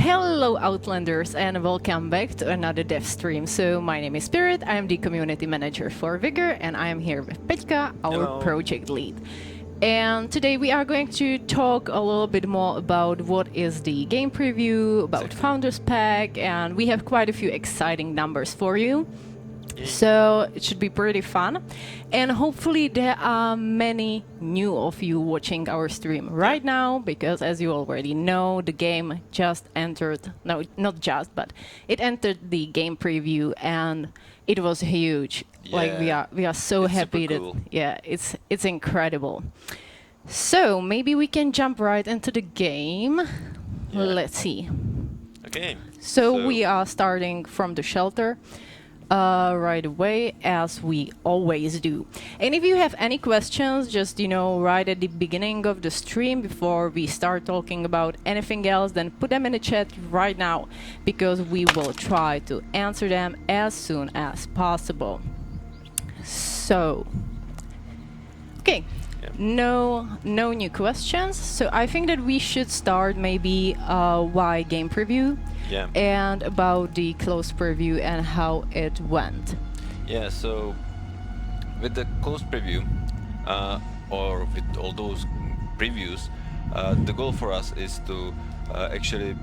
Hello Outlanders and welcome back to another Devstream. So my name is Pyrit, I am the community manager for Vigor and I am here with Pettka, our Hello. project lead. And today we are going to talk a little bit more about what is the game preview, about Founders Pack, and we have quite a few exciting numbers for you. So it should be pretty fun, and hopefully there are many new of you watching our stream right now, because as you already know, the game just entered, no, not just, but it entered the game preview and it was huge. Like we are so happy that cool. Yeah, it's incredible. So maybe we can jump right into the game. Let's see. Okay. So we are starting from the shelter right away, as we always do. And if you have any questions, just, right at the beginning of the stream, before we start talking about anything else, then put them in the chat right now, because we will try to answer them as soon as possible. So, okay. No new questions. So I think that we should start maybe why game preview. Yeah. And about the closed preview and how it went. Yeah, so with the closed preview, or with all those previews, the goal for us is to actually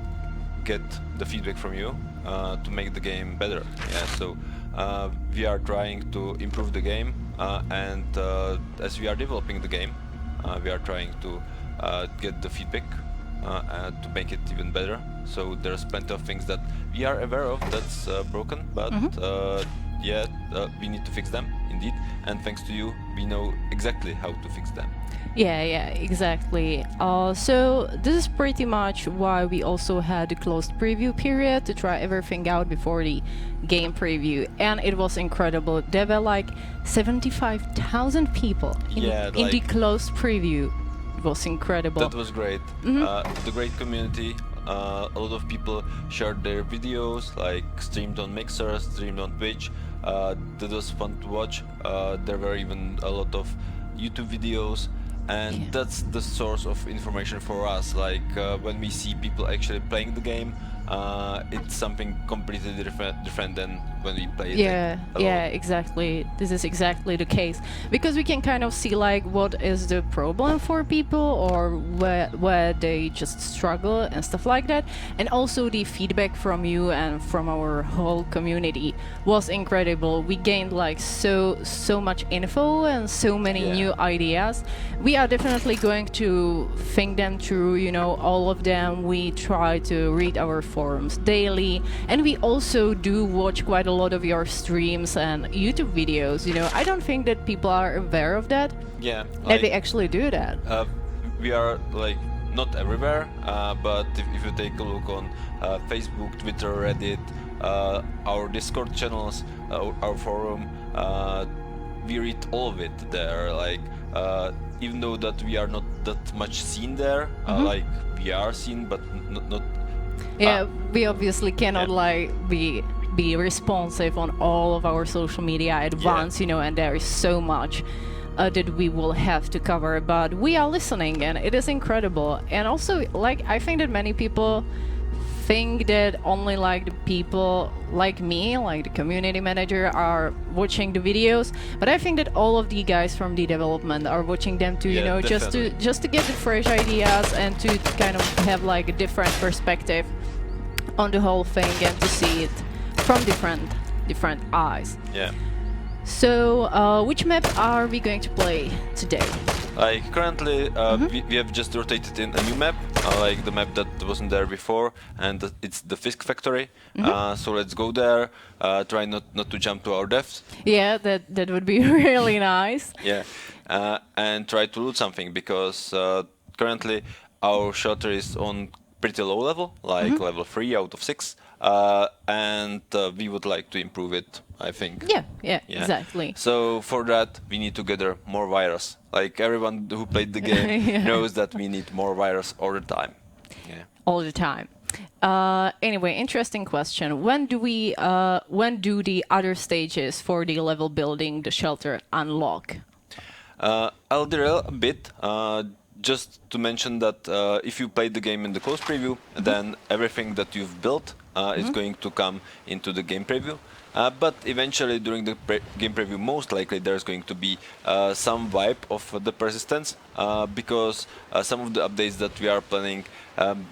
get the feedback from you to make the game better. Yeah, so we are trying to improve the game, and as we are developing the game, we are trying to get the feedback to make it even better. So there's plenty of things that we are aware of that's broken, but we need to fix them indeed, and thanks to you we know exactly how to fix them. Yeah, exactly. So this is pretty much why we also had a closed preview period, to try everything out before the game preview, and it was incredible. There were like 75,000 people in the closed preview. It was incredible. That was great. The great community. A lot of people shared their videos, like streamed on Mixer, streamed on Twitch. That was fun to watch. There were even a lot of YouTube videos, and that's the source of information for us. Like when we see people actually playing the game, it's something completely different than when we play it. Yeah, exactly. This is exactly the case, because we can kind of see like what is the problem for people, or where they just struggle and stuff like that. And also the feedback from you and from our whole community was incredible. We gained like so much info and so many new ideas. We are definitely going to think them through, all of them. We try to read our forums daily, and we also do watch quite a lot of your streams and YouTube videos. I don't think that people are aware of that. Yeah, that they actually do that. We are like not everywhere, but if you take a look on Facebook, Twitter, Reddit, our Discord channels, our forum, we read all of it there. Like even though that we are not that much seen there, like we are seen, but not. Yeah, we obviously cannot like be responsive on all of our social media at once, and there is so much that we will have to cover, but we are listening, and it is incredible. And also, like, I think that many people think that only like the people like me, like the community manager, are watching the videos, but I think that all of the guys from the development are watching them too, just to get the fresh ideas and to kind of have like a different perspective on the whole thing and to see it from different eyes. Yeah. So which map are we going to play today? Like currently we have just rotated in a new map, like the map that wasn't there before, and it's the Fisk factory. So let's go there, try not to jump to our deaths. Yeah, that would be really nice. Yeah, and try to loot something, because currently our shelter is on pretty low level, like level 3 out of 6, and we would like to improve it, I think. Yeah, exactly. So for that we need to gather more virus. Like everyone who played the game knows that we need more virus all the time. Yeah. All the time. Anyway, interesting question. When do the other stages for the level building the shelter unlock? I'll derail a bit. just to mention that if you played the game in the closed preview, then everything that you've built is going to come into the game preview. But eventually, during the game preview, most likely there's going to be some wipe of the persistence because some of the updates that we are planning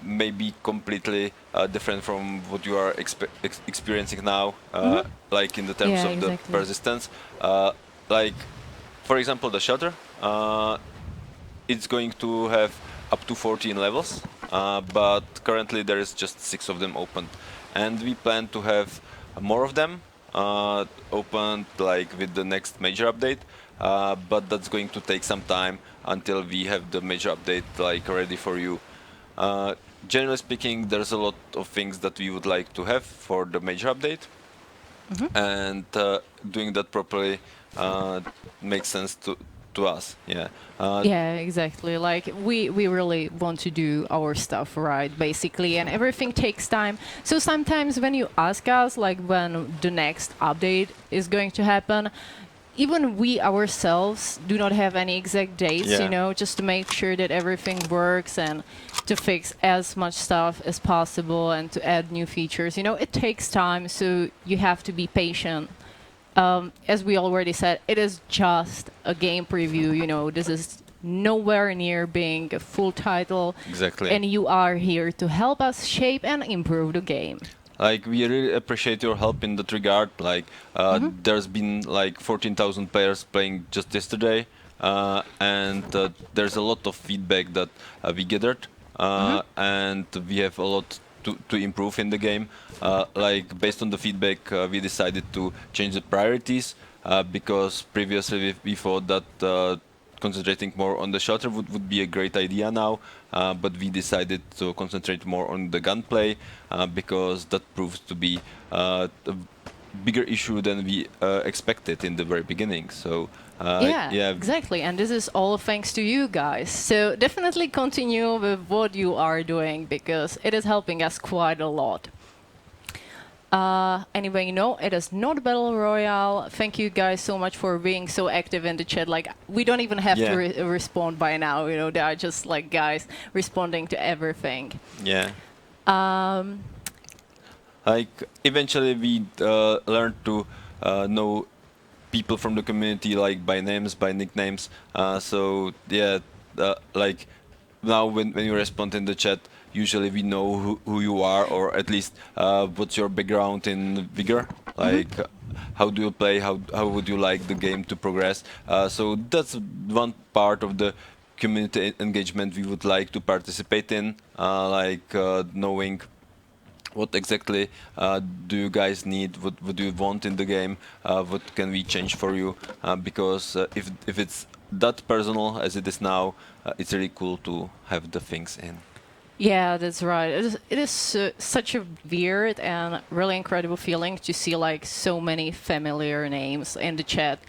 may be completely different from what you are experiencing now, like in the terms of the persistence. Like, for example, the shelter. It's going to have up to 14 levels, but currently there is just 6 of them open, and we plan to have more of them opened like with the next major update, but that's going to take some time until we have the major update like ready for you. Generally speaking, there's a lot of things that we would like to have for the major update, and doing that properly makes sense to us. Yeah, exactly. Like we really want to do our stuff right, basically, and everything takes time. So sometimes when you ask us like when the next update is going to happen, even we ourselves do not have any exact dates, you know, just to make sure that everything works and to fix as much stuff as possible and to add new features. You know, it takes time, so you have to be patient. As we already said, it is just a game preview, you know, this is nowhere near being a full title. Exactly. And you are here to help us shape and improve the game. Like, we really appreciate your help in that regard. Like, there's been like 14,000 players playing just yesterday, and there's a lot of feedback that we gathered, and we have a lot to improve in the game. Like, based on the feedback, we decided to change the priorities because previously we thought that concentrating more on the shelter would be a great idea now, but we decided to concentrate more on the gunplay because that proves to be a bigger issue than we expected in the very beginning. So yeah, exactly. And this is all thanks to you guys. So definitely continue with what you are doing because it is helping us quite a lot. Anyway, you know, it is not Battle Royale. Thank you guys so much for being so active in the chat. Like, we don't even have to respond by now, you know, they are just like guys responding to everything. Yeah. Like, eventually we learned to know people from the community, like by names, by nicknames. So yeah, like now when you respond in the chat, usually we know who you are, or at least what's your background in Vigor. Like, how do you play? How would you like the game to progress? So that's one part of the community engagement we would like to participate in, like knowing what exactly do you guys need, what do you want in the game, what can we change for you, because if it's that personal as it is now, it's really cool to have the things in. Yeah, that's right. It is such a weird and really incredible feeling to see like so many familiar names in the chat.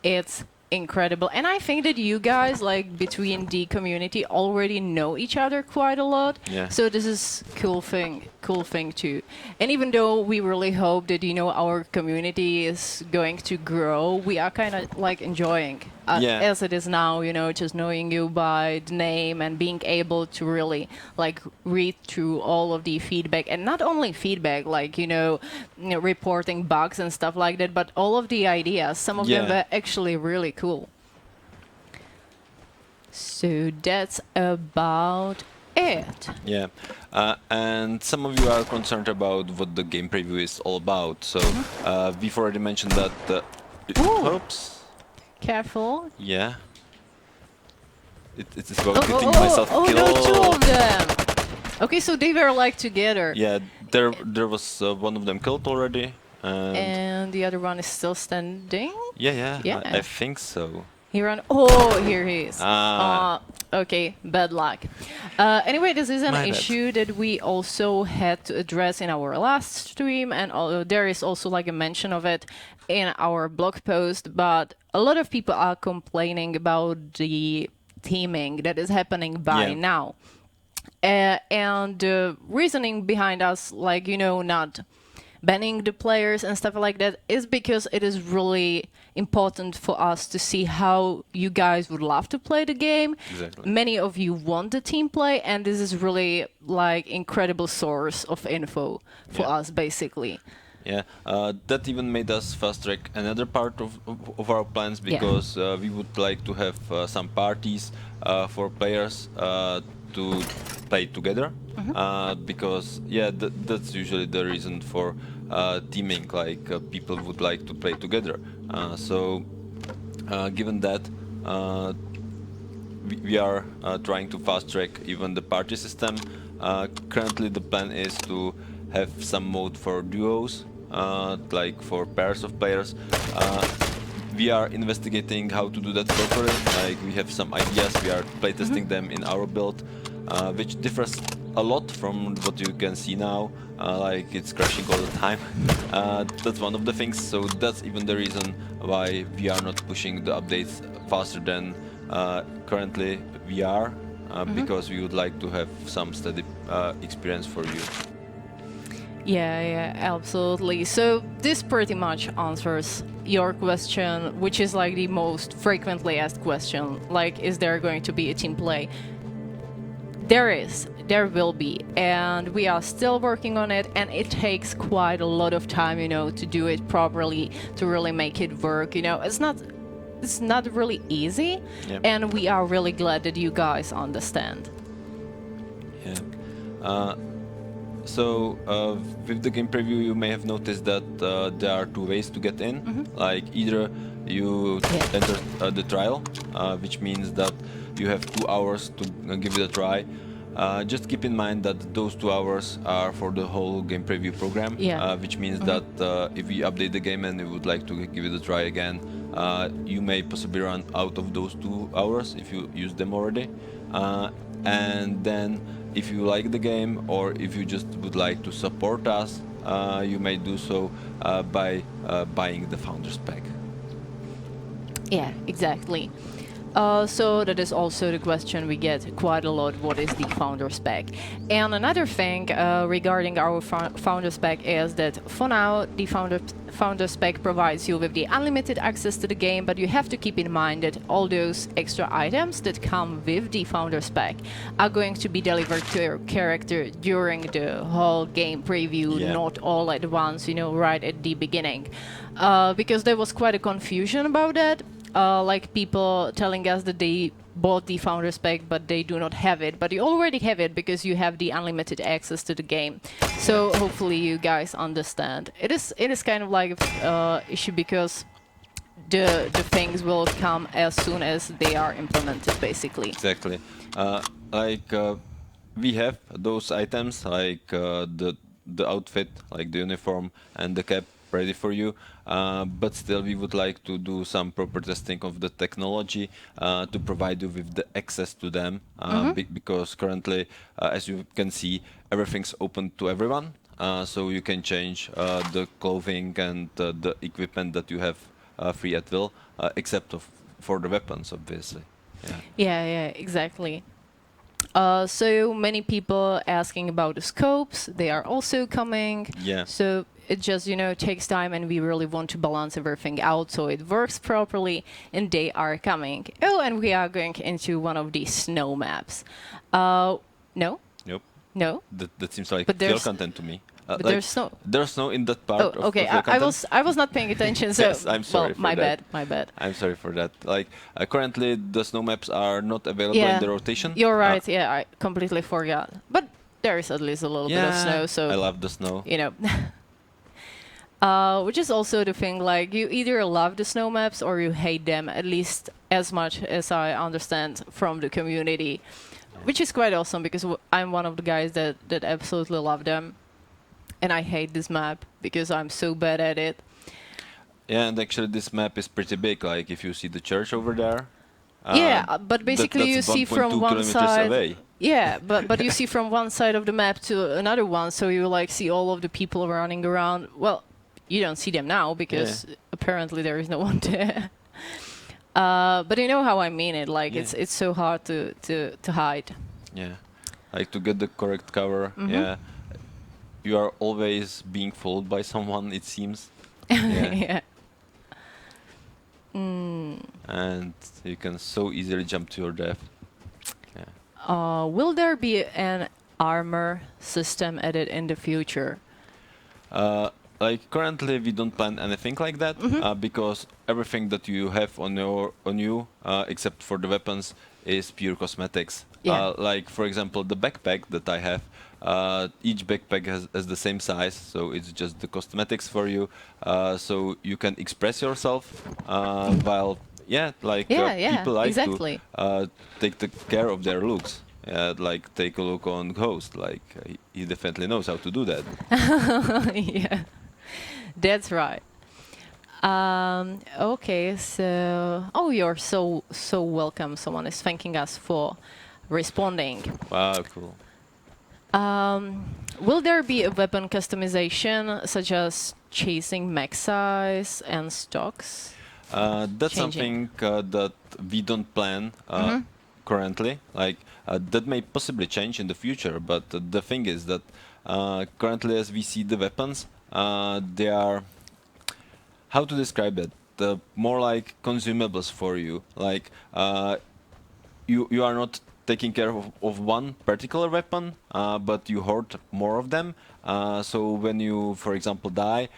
It's incredible, and I think that you guys, like between the community, already know each other quite a lot. Yeah. So this is cool thing too. And even though we really hope that, you know, our community is going to grow, we are kind of like enjoying as it is now, you know, just knowing you by the name and being able to really like read through all of the feedback, and not only feedback, like, you know, reporting bugs and stuff like that, but all of the ideas. Some of them were actually really cool. So that's about it. Yeah, and some of you are concerned about what the game preview is all about. So we've already mentioned that. Oops. Careful. Yeah. It's about getting myself killed. No, two of them. Okay, so they were like together. Yeah, there was one of them killed already, and the other one is still standing. Yeah. I think so. He ran. Oh, here he is. Okay, bad luck. Anyway, this is an issue that we also had to address in our last stream, and there is also like a mention of it in our blog post, but a lot of people are complaining about the theming that is happening by now. And the reasoning behind us, like, you know, not banning the players and stuff like that is because it is really important for us to see how you guys would love to play the game. Exactly. Many of you want the team play, and this is really like incredible source of info for us, basically. Yeah, that even made us fast track another part of our plans, because we would like to have some parties for players to play together, because that's usually the reason for teaming, like people would like to play together. So given that, we are trying to fast track even the party system. Currently the plan is to have some mode for duos, like for pairs of players. We are investigating how to do that properly. Like, we have some ideas, we are playtesting them in our build, which differs a lot from what you can see now. Like, it's crashing all the time. That's one of the things, so that's even the reason why we are not pushing the updates faster than currently we are, because we would like to have some steady experience for you. Yeah, absolutely. So this pretty much answers your question, which is like the most frequently asked question, like, is there going to be a team play? There will be, and we are still working on it, and it takes quite a lot of time, to do it properly, to really make it work. It's not really easy, and we are really glad that you guys understand. Yeah. So with the game preview, you may have noticed that there are two ways to get in. Like, either you enter the trial, which means that you have 2 hours to give it a try. Just keep in mind that those 2 hours are for the whole game preview program, which means that if we update the game and you would like to give it a try again, you may possibly run out of those 2 hours if you use them already. And then, if you like the game, or if you just would like to support us, you may do so by buying the Founders Pack. Yeah, exactly. So that is also the question we get quite a lot, what is the Founders Pack? And another thing regarding our Founders Pack is that for now the Founders Pack provides you with the unlimited access to the game, but you have to keep in mind that all those extra items that come with the Founders Pack are going to be delivered to your character during the whole game preview, not all at once, right at the beginning. Because there was quite a confusion about that. Like, people telling us that they bought the Founders Pack but they do not have it, but you already have it because you have the unlimited access to the game. So hopefully you guys understand. It is kind of like issue because the things will come as soon as they are implemented, basically. Exactly. We have those items, like the outfit, like the uniform and the cap, ready for you, but still we would like to do some proper testing of the technology to provide you with the access to them, because currently, as you can see, everything's open to everyone, so you can change the clothing and the equipment that you have free at will, except for the weapons, obviously. Yeah, exactly. So many people asking about the scopes, they are also coming. So it just, takes time, and we really want to balance everything out so it works properly, and they are coming. Oh, and we are going into one of these snow maps. No? Nope. No? That seems like field content to me. But like, there's snow in that part. Oh, okay. I was not paying attention. So yes, I'm sorry. Well, my bad. I'm sorry for that. Like, currently the snow maps are not available in the rotation. You're right. I completely forgot. But there is at least a little bit of snow. So I love the snow. Which is also the thing. Like, you either love the snow maps or you hate them. At least as much as I understand from the community, which is quite awesome because I'm one of the guys that absolutely love them. And I hate this map because I'm so bad at it. Yeah, and actually this map is pretty big. Like, if you see the church over there. But basically you see from one side. Away. Yeah, but you see from one side of the map to another one, so you like see all of the people running around. Well, you don't see them now because apparently there is no one there. But you know how I mean it. Like, it's so hard to hide. Yeah, like to get the correct cover. Yeah. you are always being followed by someone, it seems. Yeah. Yeah. And you can so easily jump to your death. Yeah. Will there be an armor system added in the future? Like currently, we don't plan anything like that because everything that you have on you, except for the weapons, is pure cosmetics. Yeah. Like for example, the backpack that I have. Each backpack has the same size, so it's just the cosmetics for you. So you can express yourself while people like exactly. to take the care of their looks. Like take a look on Ghost. Like he definitely knows how to do that. Yeah, that's right. Okay, so you're so welcome. Someone is thanking us for responding. Wow, cool. Will there be a weapon customization, such as chasing max size and stocks? That's something that we don't plan currently. Like that may possibly change in the future, but the thing is that currently, as we see the weapons, they are, how to describe it? More like consumables for you. Like you are not taking care of one particular weapon, but you hoard more of them. So when you, for example, die,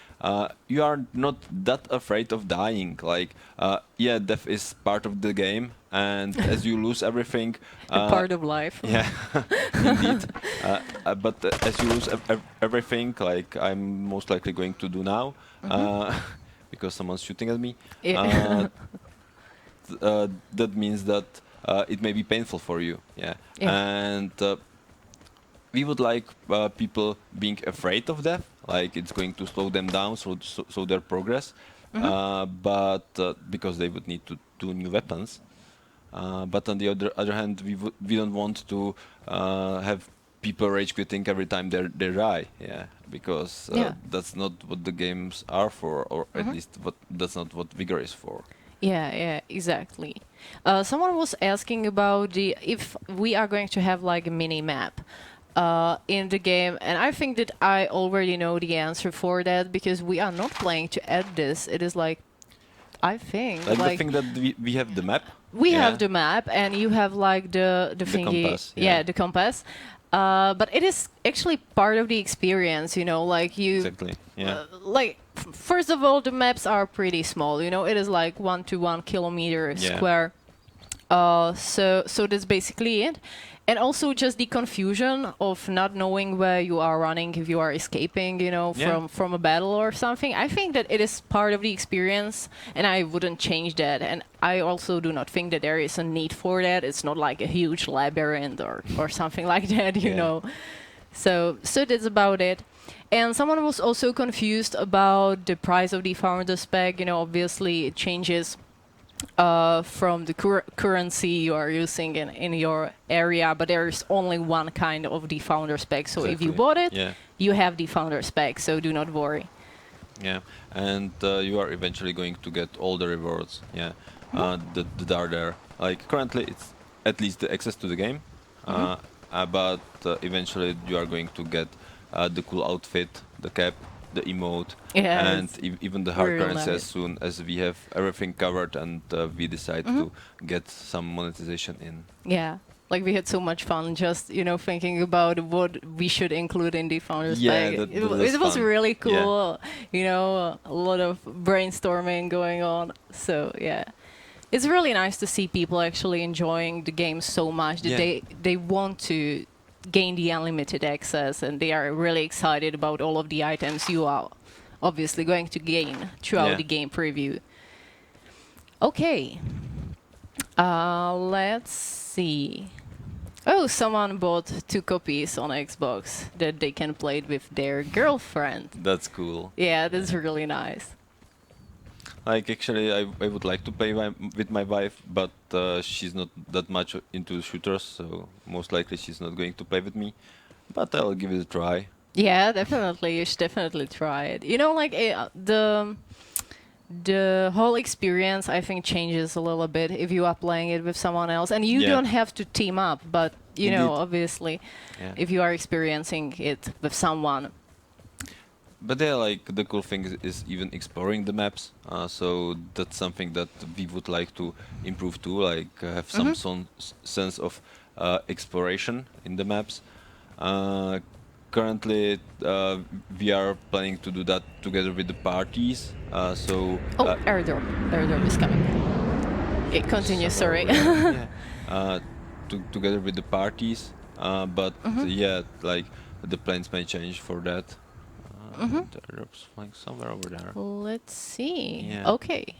you are not that afraid of dying. Like, yeah, death is part of the game, and as you lose everything, Part of life. yeah, indeed. But as you lose everything, like I'm most likely going to do now, because someone's shooting at me. Yeah. That means that it may be painful for you, yeah. And we would like people being afraid of death, like it's going to slow them down, so their progress. But because they would need to do new weapons. But on the other hand, we don't want to have people rage quitting every time they die, yeah, because that's not what the games are for, or at least that's not what Vigor is for. Yeah, exactly. Someone was asking about if we are going to have like a mini map in the game, and I think that I already know the answer for that because we are not planning to add this. It is like, I think like the thing that we have the map. We have the map, and you have like the thingy, compass, the compass. But it is actually part of the experience, you know, like you... Exactly, yeah. Like, first of all, the maps are pretty small, you know, it is like 1 to 1 kilometer square. So that's basically it. And also just the confusion of not knowing where you are running, if you are escaping, you know, from a battle or something. I think that it is part of the experience, and I wouldn't change that. And I also do not think that there is a need for that. It's not like a huge labyrinth or something like that, you know. So that's about it. And someone was also confused about the price of the founder spec. You know, obviously it changes from the currency you are using in your area, but there is only one kind of the founder spec. So if you bought it, you have the founder spec, so do not worry. Yeah, and you are eventually going to get all the rewards, that are there. Like currently it's at least the access to the game, but eventually you are going to get the cool outfit, the cap, the emote, and even the hard currency as soon as we have everything covered and we decide to get some monetization in. Yeah, like we had so much fun just, you know, thinking about what we should include in the founders pack. It was really cool, you know, a lot of brainstorming going on. So yeah, it's really nice to see people actually enjoying the game so much that they want to gain the unlimited access, and they are really excited about all of the items you are obviously going to gain throughout the game preview. Okay, let's see. Oh, someone bought 2 copies on Xbox that they can play it with their girlfriend. That's cool. Yeah, that's really nice. Like actually, I would like to play with my wife, but she's not that much into shooters, so most likely she's not going to play with me. But I'll give it a try. Yeah, definitely. You should definitely try it. You know, like the whole experience, I think, changes a little bit if you are playing it with someone else, and you don't have to team up. But you know, obviously, if you are experiencing it with someone, But yeah, like the cool thing is even exploring the maps. So that's something that we would like to improve too. Like have some sense of exploration in the maps. Uh, Currently, we are planning to do that together with the parties. Oh, airdrop. Airdrop is coming. It continues, sorry. Yeah. Together with the parties. But yeah, like the plans may change for that. The airdrop's flying somewhere over there. Let's see. Yeah. Okay.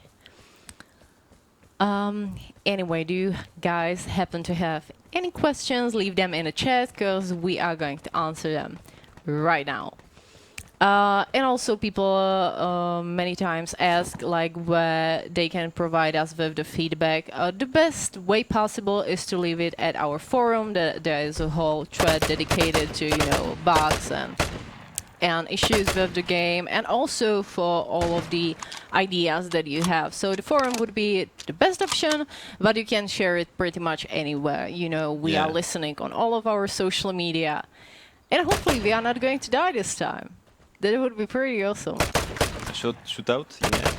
Anyway, do you guys happen to have any questions? Leave them in the chat because we are going to answer them right now. And also people many times ask like where they can provide us with the feedback. The best way possible is to leave it at our forum. There is a whole thread dedicated to, you know, bugs and issues with the game, and also for all of the ideas that you have. So the forum would be the best option, but you can share it pretty much anywhere. You know, we are listening on all of our social media, and hopefully we are not going to die this time. That would be pretty awesome. Shoot out? Yeah.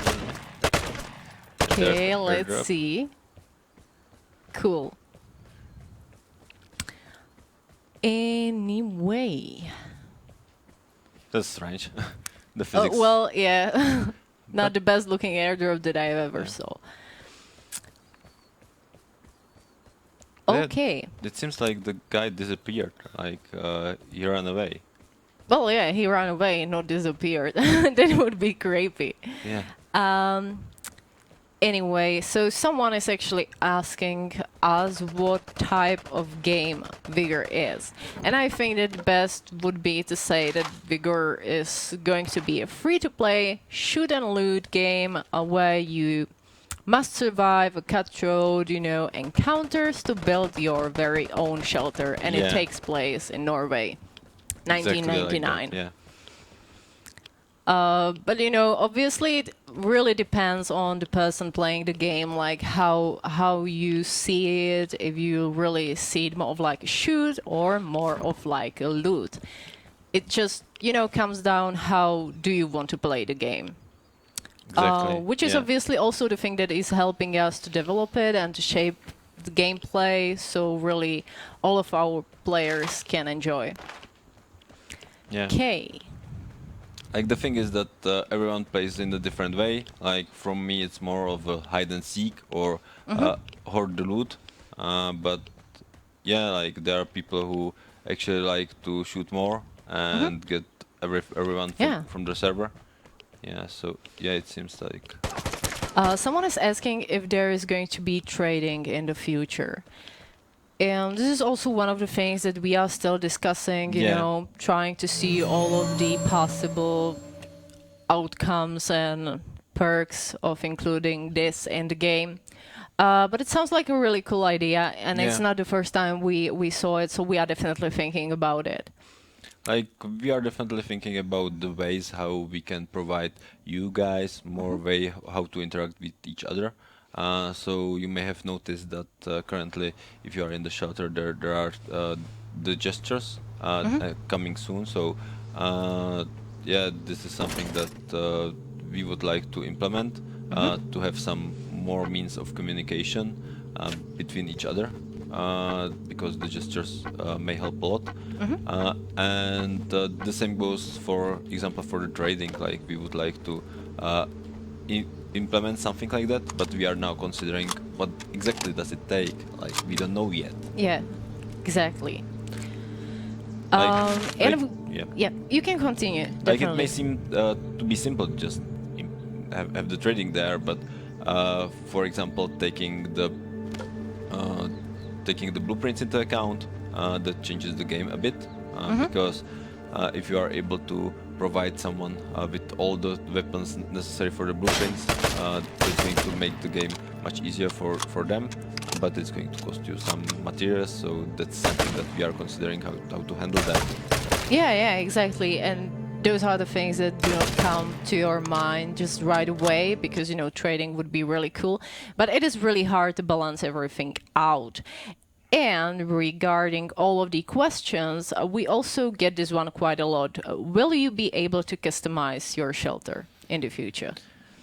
Okay, let's see. Cool. Anyway. That's strange. The physics. Well, yeah. Not the best looking airdrop that I ever saw. Okay. It seems like the guy disappeared. Like he ran away. Well, yeah, he ran away, not disappeared. That would be creepy. Yeah. Anyway, so someone is actually asking us what type of game Vigor is. And I think that the best would be to say that Vigor is going to be a free-to-play shoot and loot game where you must survive a cutthroat, you know, encounters to build your very own shelter. And it takes place in Norway, 1999. Exactly like that, but you know, obviously it really depends on the person playing the game, like how you see it, if you really see it more of like a shoot or more of like a loot. It just, you know, comes down how do you want to play the game. Exactly. Which is obviously also the thing that is helping us to develop it and to shape the gameplay, so really all of our players can enjoy. Yeah. Okay. Like the thing is that everyone plays in a different way. Like from me, it's more of a hide and seek or hoard the loot. But yeah, like there are people who actually like to shoot more and get everyone from the server. Yeah, so yeah, it seems like. Someone is asking if there is going to be trading in the future. And this is also one of the things that we are still discussing, you know, trying to see all of the possible outcomes and perks of including this in the game. But it sounds like a really cool idea, and it's not the first time we saw it, so we are definitely thinking about it. Like, we are definitely thinking about the ways how we can provide you guys more way how to interact with each other. So you may have noticed that currently, if you are in the shelter, there are the gestures coming soon. So yeah, this is something that we would like to implement to have some more means of communication between each other. Because the gestures may help a lot, and the same goes, for example, for the trading. Like, we would like to implement something like that, but we are now considering what exactly does it take. Like, we don't know yet. Yeah, exactly. Yeah, you can continue. Definitely. Like, it may seem to be simple, just have the trading there, but for example, taking the blueprints into account, that changes the game a bit, because if you are able to provide someone with all the weapons necessary for the blueprints, it's going to make the game much easier for them, but it's going to cost you some materials, so that's something that we are considering how to handle that. Yeah, exactly, and those are the things that do not come to your mind just right away, because, you know, trading would be really cool, but it is really hard to balance everything out. And regarding all of the questions, we also get this one quite a lot. Will you be able to customize your shelter in the future?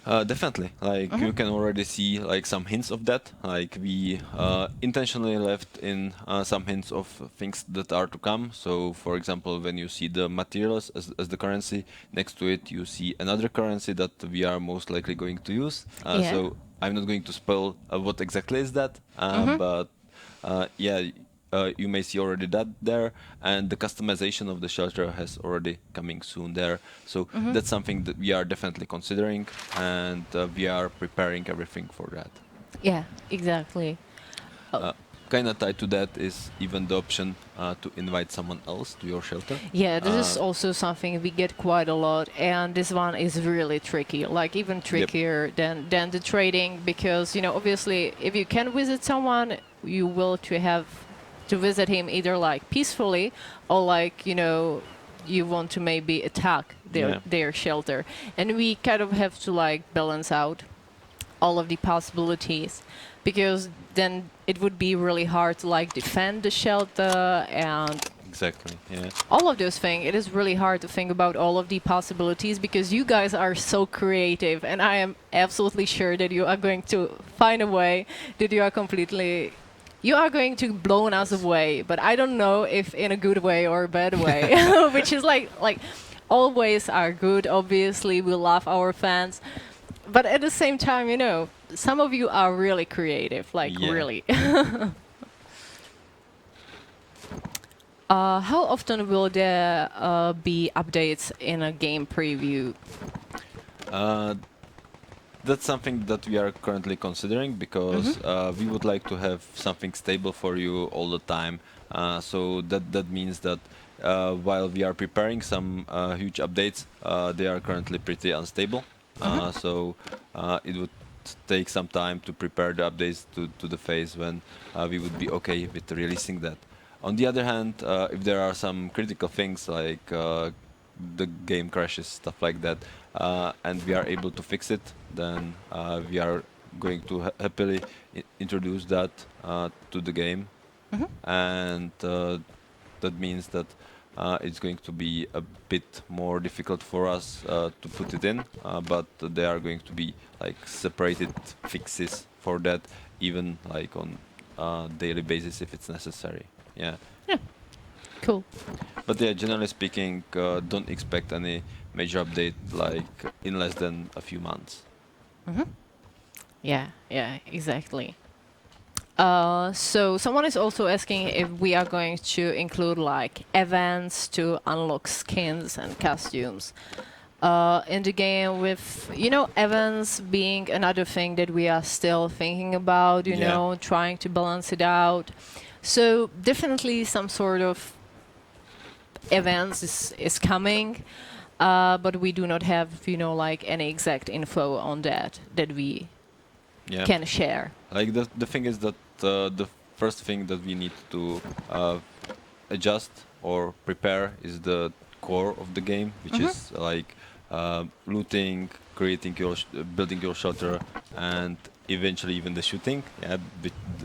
Definitely. Like you can already see like some hints of that. Like we intentionally left in some hints of things that are to come. So, for example, when you see the materials as the currency, next to it you see another currency that we are most likely going to use. Yeah. So I'm not going to spell what exactly is that, but yeah, you may see already that there, and the customization of the shelter has already coming soon there. So that's something that we are definitely considering, and we are preparing everything for that. Yeah, exactly. Kind of tied to that is even the option to invite someone else to your shelter. Yeah, this is also something we get quite a lot, and this one is really tricky, like even trickier than the trading, because obviously if you can visit someone, you will to have to visit him either like peacefully or like you want to maybe attack their shelter, and we kind of have to like balance out all of the possibilities, because then it would be really hard to like defend the shelter and Exactly, yeah. all of those things. It is really hard to think about all of the possibilities, because you guys are so creative, and I am absolutely sure that you are going to find a way that you are going to blow us away, but I don't know if in a good way or a bad way, which is like always are good. Obviously, we love our fans, but at the same time, some of you are really creative, like really. How often will there be updates in a game preview? That's something that we are currently considering, because we would like to have something stable for you all the time. So that means that while we are preparing some huge updates, they are currently pretty unstable. So it would take some time to prepare the updates to the phase when we would be okay with releasing that. On the other hand, if there are some critical things like the game crashes, stuff like that, and we are able to fix it, then we are going to happily introduce that to the game. And that means that it's going to be a bit more difficult for us to put it in, but there are going to be like separated fixes for that, even like on daily basis if it's necessary. Yeah. Cool. But yeah, generally speaking, don't expect any major update like in less than a few months. Yeah, exactly. So someone is also asking if we are going to include like events to unlock skins and costumes in the game, with events being another thing that we are still thinking about, trying to balance it out. So definitely some sort of events is coming, but we do not have like any exact info on that we can share. Like the thing is that the first thing that we need to adjust or prepare is the core of the game, which is like looting, creating building your shelter, and eventually even the shooting. Yeah,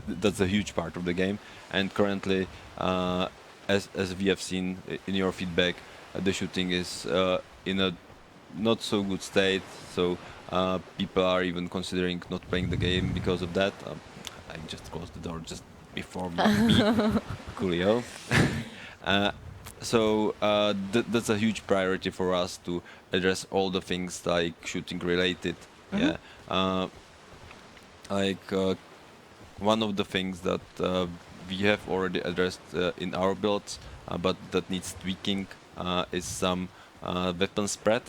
that's a huge part of the game. And currently, as we have seen in your feedback, the shooting is in a not so good state. So people are even considering not playing the game because of that. I just closed the door just before me. Coolio. So that's a huge priority for us to address all the things like shooting related. Yeah. One of the things that we have already addressed in our builds, but that needs tweaking, is some weapon spread,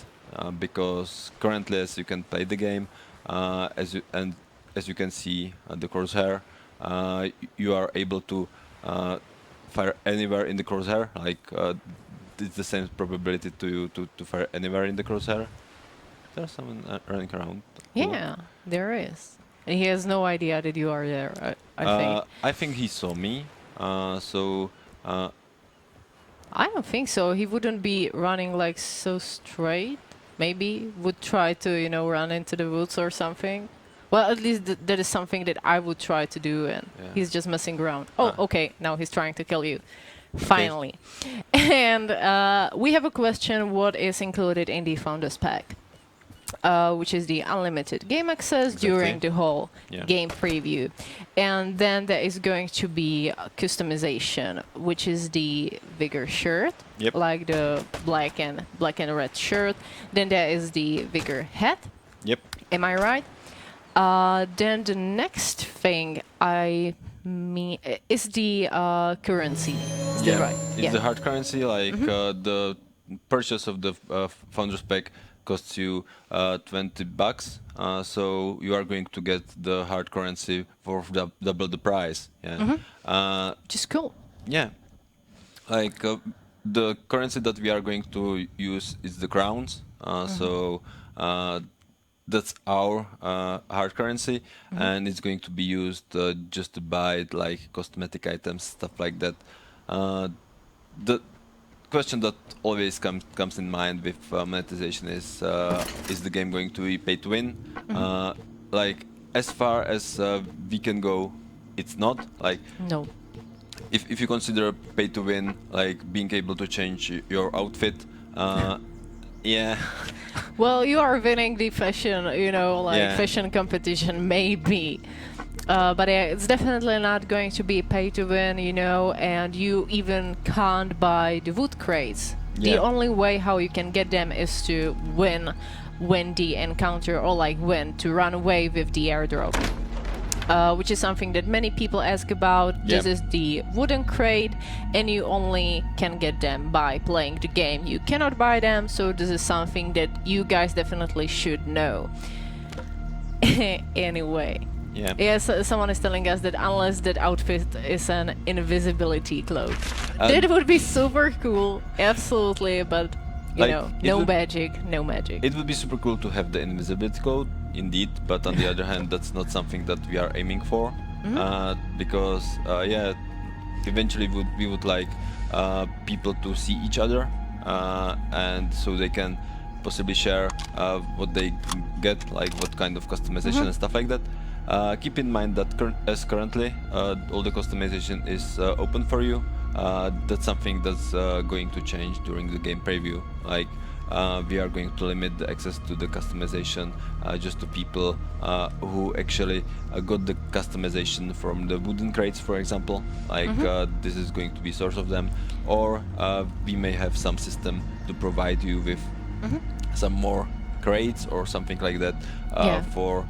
because currently, as you can play the game, as you can see the crosshair, you are able to fire anywhere in the crosshair. Like it's the same probability to fire anywhere in the crosshair. There's someone running around. Yeah, there is. And he has no idea that you are there, I think. I think he saw me, so... I don't think so. He wouldn't be running like so straight. Maybe would try to, run into the woods or something. Well, at least that is something that I would try to do, and Yeah. he's just messing around. Oh, okay, now he's trying to kill you. Okay. Finally. And we have a question, what is included in the Founders Pack? Which is the unlimited game access during the whole game preview. And then there is going to be customization, which is the Vigor shirt, like the black and red shirt. Then there is the Vigor hat. Yep. Am I right? Then the next thing is the currency. Is that right? It's the hard currency, like the purchase of the Founders Pack costs you $20, so you are going to get the hard currency for double the price. Yeah. Just cool. Yeah. Like the currency that we are going to use is the crowns. So that's our hard currency, and it's going to be used just to buy like cosmetic items, stuff like that. The question that always comes in mind with monetization is the game going to be pay to win? Like as far as we can go, it's not. Like no. If you consider pay to win, like being able to change your outfit, yeah. Well, you are winning the fashion, fashion competition, maybe. But it's definitely not going to be pay to win, and you even can't buy the wood crates. The only way how you can get them is to win the encounter, or to run away with the airdrop. Which is something that many people ask about. This is the wooden crate, and you only can get them by playing the game. You cannot buy them, so this is something that you guys definitely should know. Anyway. Yeah. Yes, someone is telling us that unless that outfit is an invisibility cloak. That would be super cool, absolutely, but no magic. It would be super cool to have the invisibility code, indeed, but on the other hand, that's not something that we are aiming for, because eventually we would like people to see each other, and so they can possibly share what they get, like what kind of customization and stuff like that. Keep in mind that currently all the customization is open for you. That's something that's going to change during the game preview. Like we are going to limit the access to the customization just to people who actually got the customization from the wooden crates, for example. Like this is going to be source of them, or we may have some system to provide you with some more crates or something like that for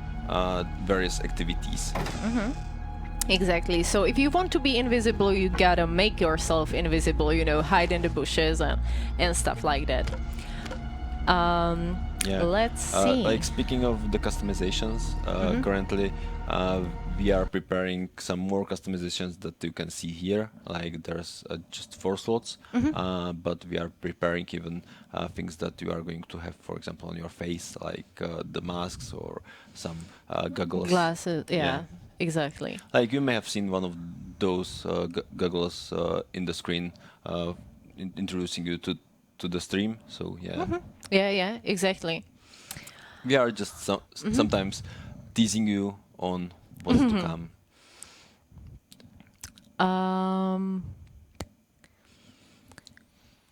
various activities. Exactly. So if you want to be invisible, you gotta make yourself invisible, hide in the bushes and stuff like that. Let's see. Like speaking of the customizations, currently we are preparing some more customizations that you can see here. Like there's just 4 slots, but we are preparing even things that you are going to have, for example, on your face, like the masks or some goggles. Glasses, yeah. Exactly. Like you may have seen one of those goggles in the screen introducing you to the stream. So Yeah, exactly. We are just sometimes teasing you on what's to come.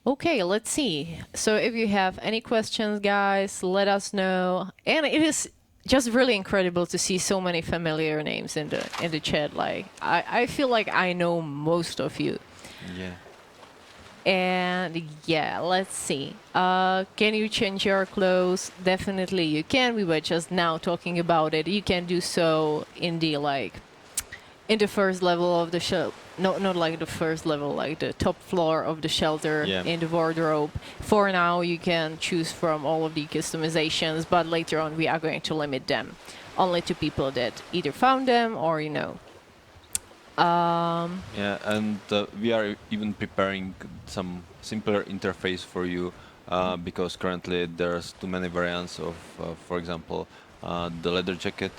Okay, let's see. So if you have any questions, guys, let us know. And it is just really incredible to see so many familiar names in the chat. Like I feel like I know most of you. Yeah. And let's see. Can you change your clothes? Definitely you can. We were just now talking about it. You can do so in the in the first level of the shelter. No, not like the first level, like the top floor of the shelter in the wardrobe. For now, you can choose from all of the customizations, but later on we are going to limit them only to people that either found them or and we are even preparing some simpler interface for you because currently there's too many variants of, for example, the leather jacket.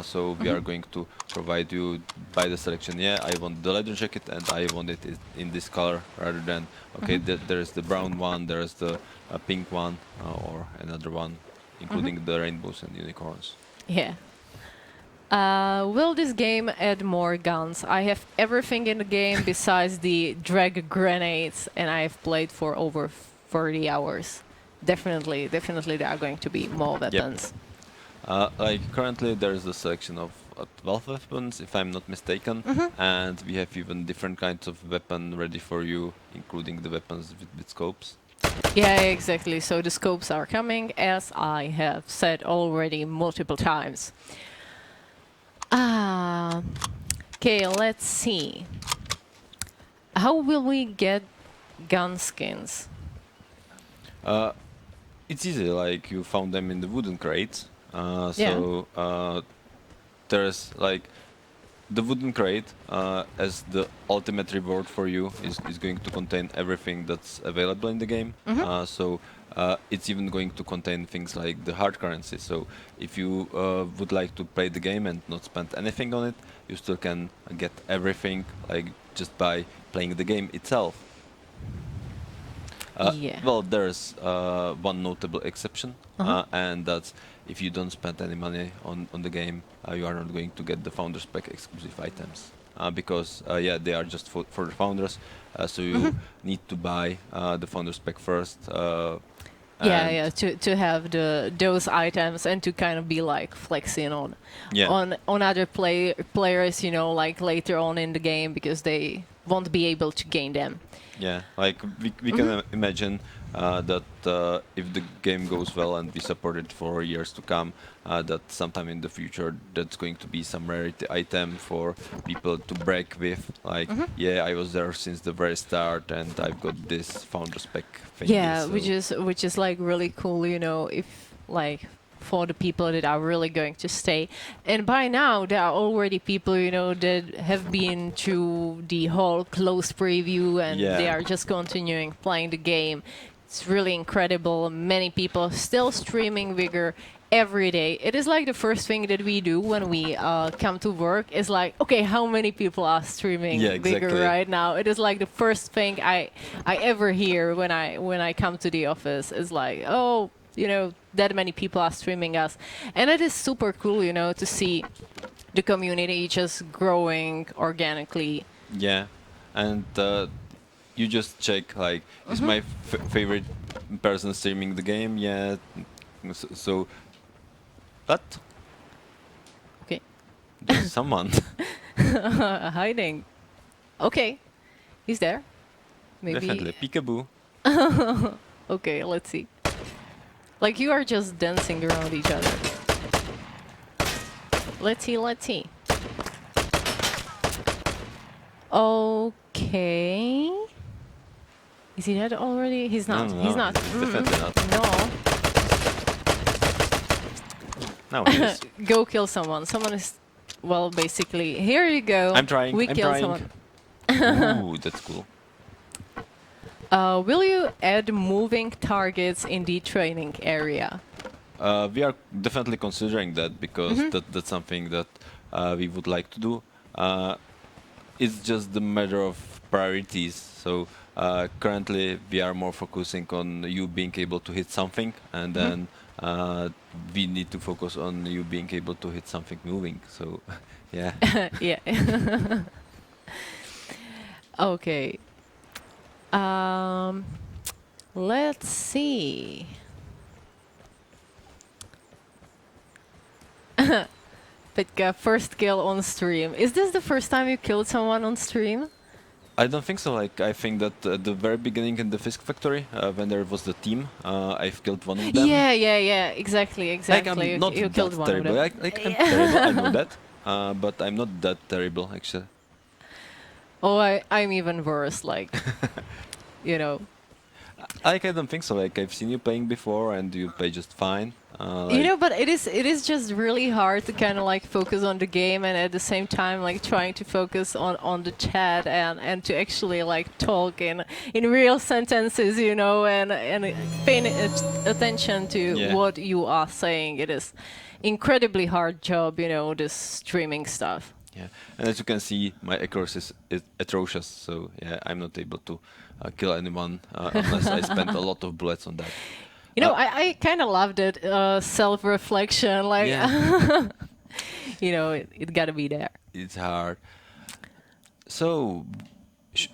So we are going to provide you by the selection. I want the leather jacket and I want it in this color, rather than there's the brown one, there's the pink one, or another one, including the rainbows and unicorns. Yeah. Will this game add more guns? I have everything in the game besides the drag grenades, and I've played for over 30 hours. Definitely there are going to be more weapons. Like currently there is a selection of 12 weapons, if I'm not mistaken, and we have even different kinds of weapon ready for you, including the weapons with scopes. Yeah, exactly. So the scopes are coming, as I have said already multiple times. Okay, let's see. How will we get gun skins? It's easy, like you found them in the wooden crates. Yeah. There's like the wooden crate as the ultimate reward for you is going to contain everything that's available in the game. It's even going to contain things like the hard currency. So if you would like to play the game and not spend anything on it, you still can get everything like just by playing the game itself. Yeah. Well, there's one notable exception, and that's if you don't spend any money on the game, you are not going to get the Founders Pack exclusive items. Because, yeah, they are just for the Founders, so you need to buy the Founders Pack first. Yeah, to have those items and to kind of be like flexing on other players, you know, like later on in the game because they won't be able to gain them. Yeah, like we can imagine that if the game goes well and we support it for years to come, that sometime in the future that's going to be some rarity item for people to break with. Like, yeah, I was there since the very start and I've got this Founders Pack thing. Yeah, which is like really cool, you know, if like for the people that are really going to stay. And by now, there are already people, you know, that have been through the whole closed preview and they are just continuing playing the game. It's really incredible. Many people still streaming Vigor every day. It is like the first thing that we do when we come to work is like, okay, how many people are streaming Vigor right now? It is like the first thing I ever hear when I come to the office is like, oh, you know, that many people are streaming us. And it is super cool, you know, to see the community just growing organically. Yeah, and you just check, like, is my favorite person streaming the game? Yeah. So what? Okay. There's someone. Hiding. Okay. He's there. Maybe. Definitely. Peekaboo. Okay, let's see. Like you are just dancing around each other. Let's see, let's see. Okay. Is he dead already? He's not. No, he's not. Definitely not. No. No, he is. Go kill someone. Someone is. Well, basically, here you go. I'm trying. We I'm kill trying. someone. Ooh, that's cool. Will you add moving targets in the training area? We are definitely considering that because that's something that we would like to do. It's just the matter of priorities. So currently we are more focusing on you being able to hit something, and then we need to focus on you being able to hit something moving. So yeah. Yeah. Okay. Let's see. Pettka, first kill on stream. Is this the first time you killed someone on stream? I don't think so. Like, I think that at the very beginning in the Fisk factory, when there was the team, I've killed one of them. Yeah. Exactly. Like, I'm not you killed one terrible. of them. I'm terrible. I know that, but I'm not that terrible actually. Oh, I'm even worse. Like, you know. Like, I don't think so. Like, I've seen you playing before, and you play just fine. You know, but it is just really hard to kind of like focus on the game and at the same time like trying to focus on the chat and to actually like talk in real sentences, you know, and paying attention to what you are saying. It is incredibly hard job, you know, this streaming stuff. Yeah, and as you can see, my accuracy is atrocious. So yeah, I'm not able to kill anyone unless I spend a lot of bullets on that. You know, I kind of love that self-reflection. Like, you know, it gotta be there. It's hard. So, sh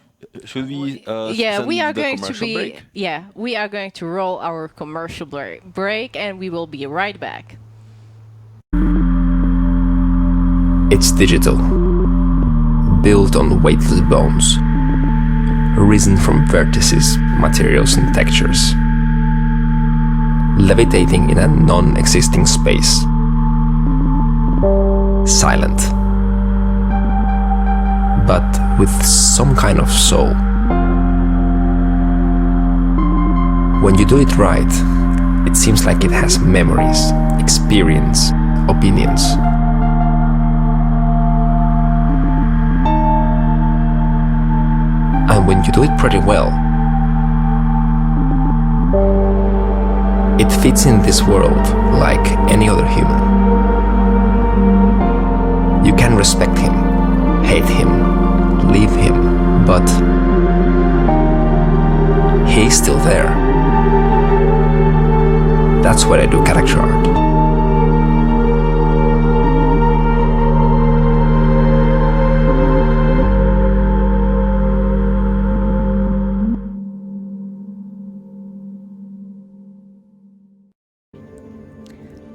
should we Yeah, send we are the going to commercial be. break? Yeah, we are going to roll our commercial break, and we will be right back. It's digital, built on weightless bones, risen from vertices, materials and textures, levitating in a non-existing space, silent, but with some kind of soul. When you do it right, it seems like it has memories, experience, opinions. And when you do it pretty well, it fits in this world like any other human. You can respect him, hate him, leave him, but he's still there. That's what I do character art.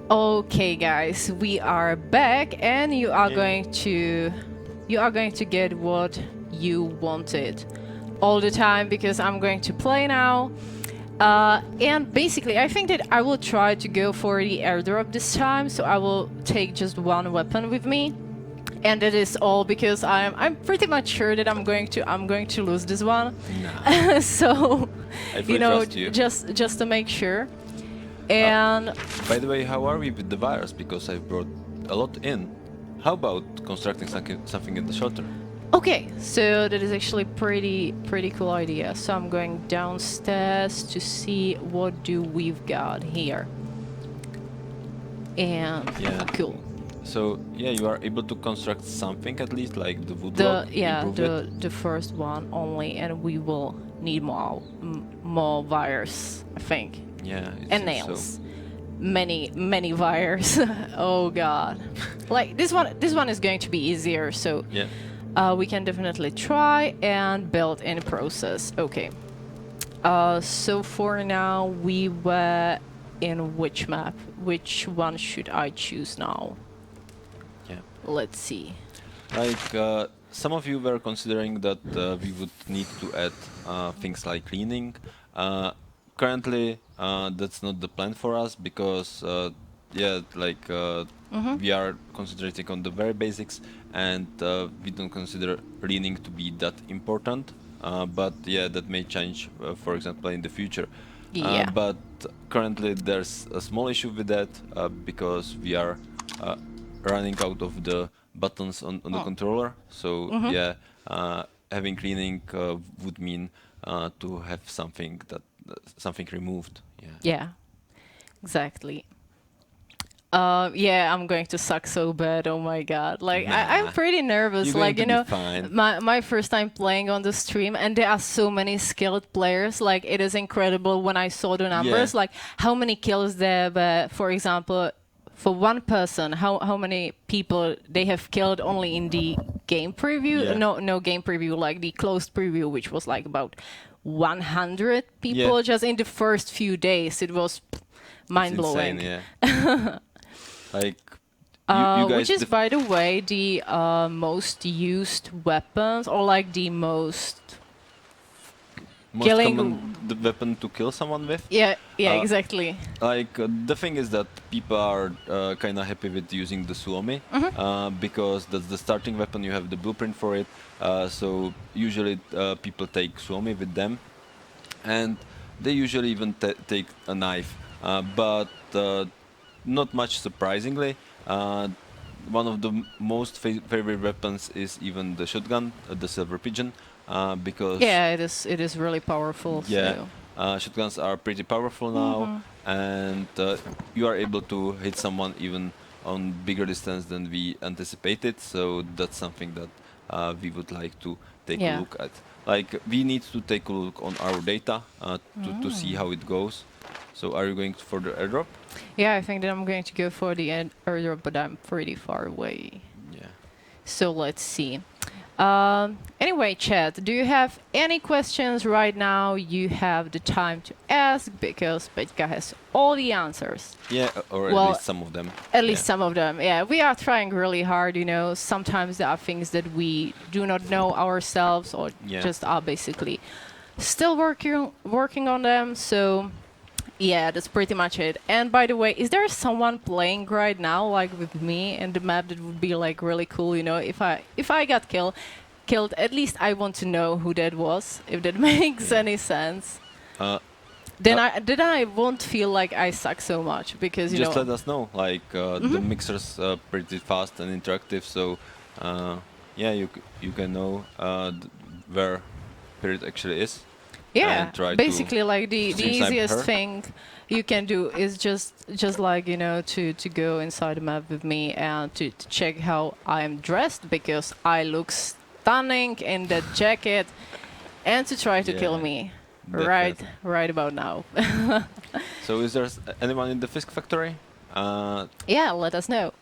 Okay, guys, we are back, and you are going to get what you wanted all the time, because I'm going to play now. And basically, I think that I will try to go for the airdrop this time, so I will take just one weapon with me, and that is all, because I'm pretty much sure that I'm going to lose this one. Nah. So, I you know, trust you. just to make sure. And By the way, how are we with the virus? Because I brought a lot in. How about constructing something in the shelter? okay, so that is actually pretty cool idea. So I'm going downstairs to see what do we've got here. And Yeah. cool. So yeah, you are able to construct something at least, like the wood The block. yeah improve it. the first one only, and we will need more wires, I think. Yeah. It And seems nails. So. Many wires. Oh god. Like this one is going to be easier, so Yeah. we can definitely try and build in process. Okay. So for now we were in which map? Which one should I choose now? Yeah. Let's see. Like some of you were considering that we would need to add things like cleaning. Currently, that's not the plan for us, because yeah, like we are concentrating on the very basics, and we don't consider cleaning to be that important. But yeah, that may change, for example, in the future. Yeah. But currently there's a small issue with that, because we are running out of the buttons on the controller. So yeah, having cleaning would mean to have something something removed. Yeah. Yeah. Exactly. Yeah, I'm going to suck so bad. Oh my god! Like I'm Nah. pretty nervous. You're Like, going you to be know, fine. my first time playing on the stream, and there are so many skilled players. Like, it is incredible when I saw the numbers. Yeah. Like how many kills there were. For example, for one person, how many people they have killed only in the game preview? Yeah. No game preview, like the closed preview, which was like about 100 people Yeah. just in the first few days. It was mind blowing. Insane, yeah. Like you guys Which is, by the way, the most used weapons, or like the most killing. common the weapon to kill someone with. Yeah, Uh, exactly. Like the thing is that people are kind of happy with using the Suomi, because that's the starting weapon. You have the blueprint for it, so usually people take Suomi with them, and they usually even take a knife. But not much surprisingly, one of the most favorite weapons is even the shotgun, the silver pigeon, because Yeah, it is really powerful. yeah, So. shotguns are pretty powerful now, and you are able to hit someone even on bigger distance than we anticipated. So that's something that we would like to take a look at. Like, we need to take a look on our data to see how it goes. So are you going for the airdrop? Yeah, I think that I'm going to go for the airdrop, but I'm pretty far away. Yeah. So let's see. Anyway, chat, do you have any questions right now? You have the time to ask because Pettka has all the answers. Yeah, or Well, at least some of them. At least some of them. Yeah, we are trying really hard, you know. Sometimes there are things that we do not know ourselves or just are basically still working on them. So yeah, that's pretty much it. And by the way, is there someone playing right now, like with me in the map, that would be like really cool? You know, if I got killed, at least I want to know who that was, if that makes any sense. Then I won't feel like I suck so much because you just know. let us know. Like the mixer's pretty fast and interactive, so yeah, you can know where Pyrit actually is. Yeah, try basically to like the stream snipe easiest her. thing you can do is just like, you know, to go inside the map with me and to check how I am dressed because I look stunning in that jacket and to try to kill me right about now. So is there anyone in the Fisk factory? Yeah, let us know.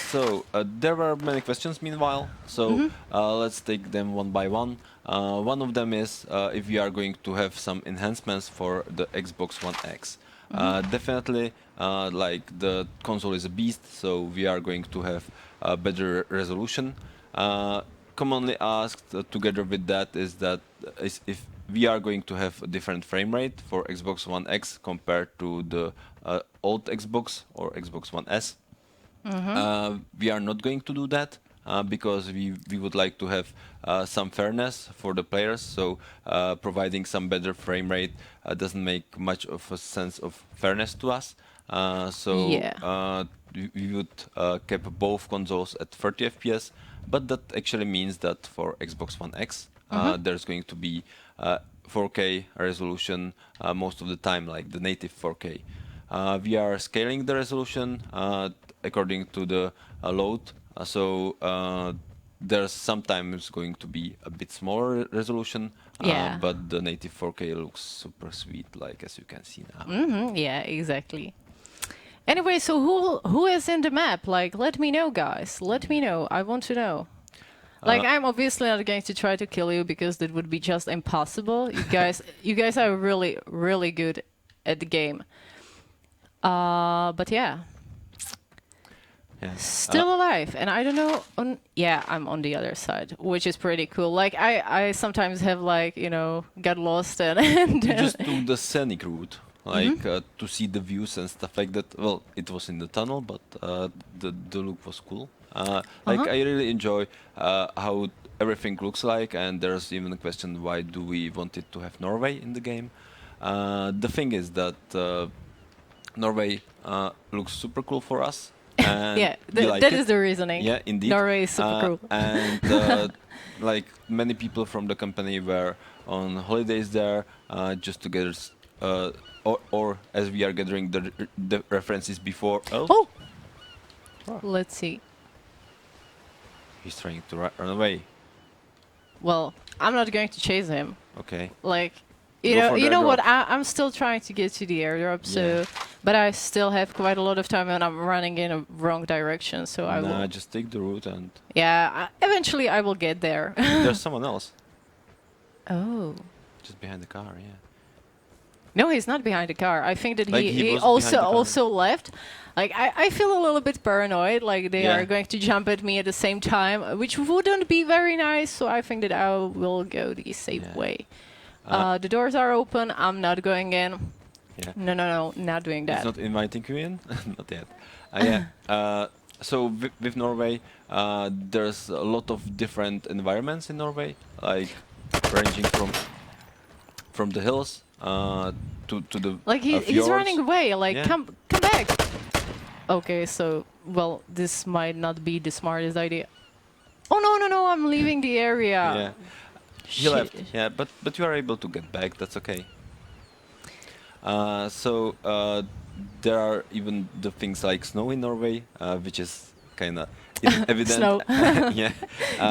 So there were many questions meanwhile, so let's take them one by one. One of them is if we are going to have some enhancements for the Xbox One X. Definitely, like the console is a beast, so we are going to have a better resolution. Commonly asked together with that is if we are going to have a different frame rate for Xbox One X compared to the old Xbox or Xbox One S. We are not going to do that because we would like to have some fairness for the players. So providing some better frame rate doesn't make much of a sense of fairness to us. We would keep both consoles at 30 FPS, but that actually means that for Xbox One X, there's going to be 4K resolution most of the time, like the native 4K. We are scaling the resolution according to the load, so there's sometimes going to be a bit smaller resolution, but the native 4K looks super sweet, like as you can see now. Yeah, exactly. Anyway, so who is in the map? Like, let me know, guys. Let me know. I want to know. Like, I'm obviously not going to try to kill you because that would be just impossible. You guys are really, really good at the game. But yeah. Still alive, and I don't know. I'm on the other side, which is pretty cool. Like I sometimes have like, you know, got lost and you just took the scenic route, like to see the views and stuff like that. Well, it was in the tunnel, but the look was cool. Like I really enjoy how everything looks like, and there's even a question, why do we want it to have Norway in the game? The thing is that Norway looks super cool for us. And that is the reasoning. Yeah, indeed. Norway is super cool. And like many people from the company were on holidays there, just to get or as we are gathering the references before. Let's see. He's trying to run away. Well, I'm not going to chase him. Okay. Like, you know what? I'm still trying to get to the airdrop, so but I still have quite a lot of time, and I'm running in a wrong direction. So I will. Just take the route and. Yeah, eventually I will get there. There's someone else. Oh. Just behind the car, yeah. No, he's not behind the car. I think that like he also left. Like I feel a little bit paranoid. Like they are going to jump at me at the same time, which wouldn't be very nice. So I think that I will go the safe way. The doors are open. I'm not going in. Yeah. No, not doing that. It's not inviting you in? Not yet. So with Norway, there's a lot of different environments in Norway, like ranging from the hills to the like he's running away. Like come back. Okay, so well, this might not be the smartest idea. Oh no! I'm leaving the area. Yeah. He left, yeah, but you are able to get back, that's okay. So there are even the things like snow in Norway, which is kind of evident. Snow. Yeah.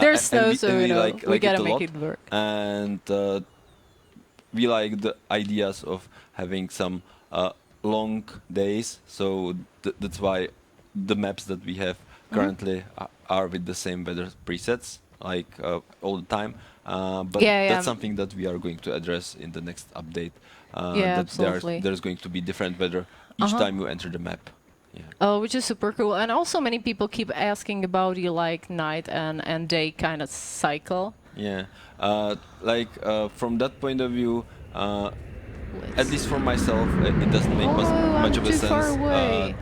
There's snow, so we we gotta make it work. And we like the ideas of having some long days, so that's why the maps that we have currently are with the same weather presets, like all the time. But that's something that we are going to address in the next update. That absolutely. there's going to be different weather each time you enter the map. Oh, which is super cool. And also many people keep asking about the like night and day kind of cycle. Yeah, from that point of view, at least for myself, it doesn't make much of a sense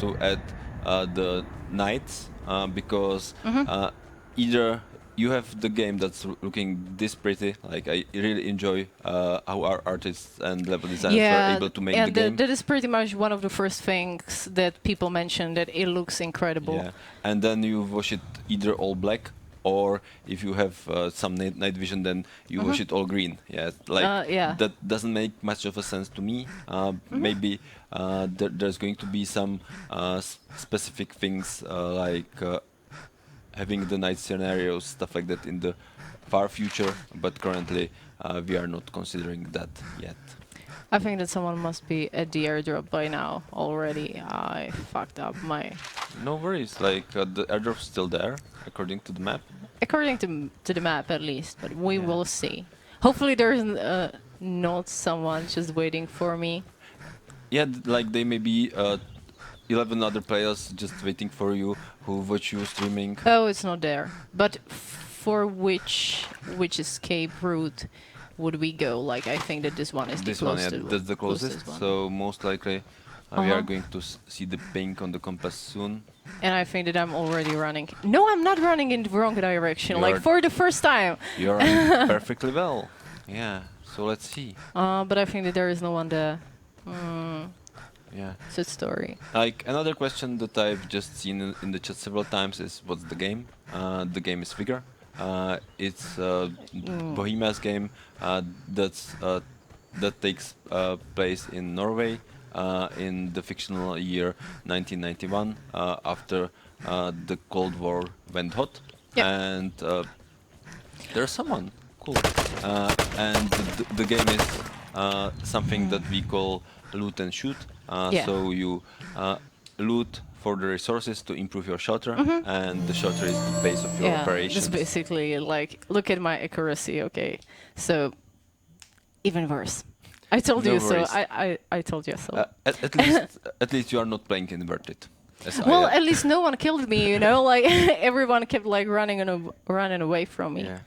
to add the nights because either you have the game that's looking this pretty, like I really enjoy how our artists and level designers are able to make the game. That is pretty much one of the first things that people mention, that it looks incredible. Yeah, and then you wash it either all black, or if you have some night vision, then you wash it all green. Yeah, that doesn't make much of a sense to me. Maybe there's going to be some specific things like having the night scenarios, stuff like that in the far future, but currently we are not considering that yet. I think that someone must be at the airdrop by now already. I fucked up my... No worries, like the airdrop's still there, according to the map. According to the map, at least, but we will see. Hopefully there's not someone just waiting for me. Yeah, like they may be 11 other players just waiting for you who watch you streaming. Oh, it's not there. But for which escape route would we go? Like, I think that this one is this the closest. One, yeah, that's the closest. So most likely we are going to see the pink on the compass soon. And I think that I'm already running. No, I'm not running in the wrong direction. Like for the first time. You're running perfectly well. Yeah. So let's see. But I think that there is no one there. Yeah. Sad story. Like another question that I've just seen in the chat several times is, what's the game? The game is Vigor. It's Bohemia's game that takes place in Norway in the fictional year 1991 after the Cold War went hot. Yep. And there's someone cool. And the game is something that we call loot and shoot. So you loot for the resources to improve your shelter, and the shelter is the base of your operations. It's basically like, look at my accuracy, okay? So, even worse. I told you so. I told you so. At least you are not playing inverted. Well, at least no one killed me, you know? Like, everyone kept like running away from me. Yeah.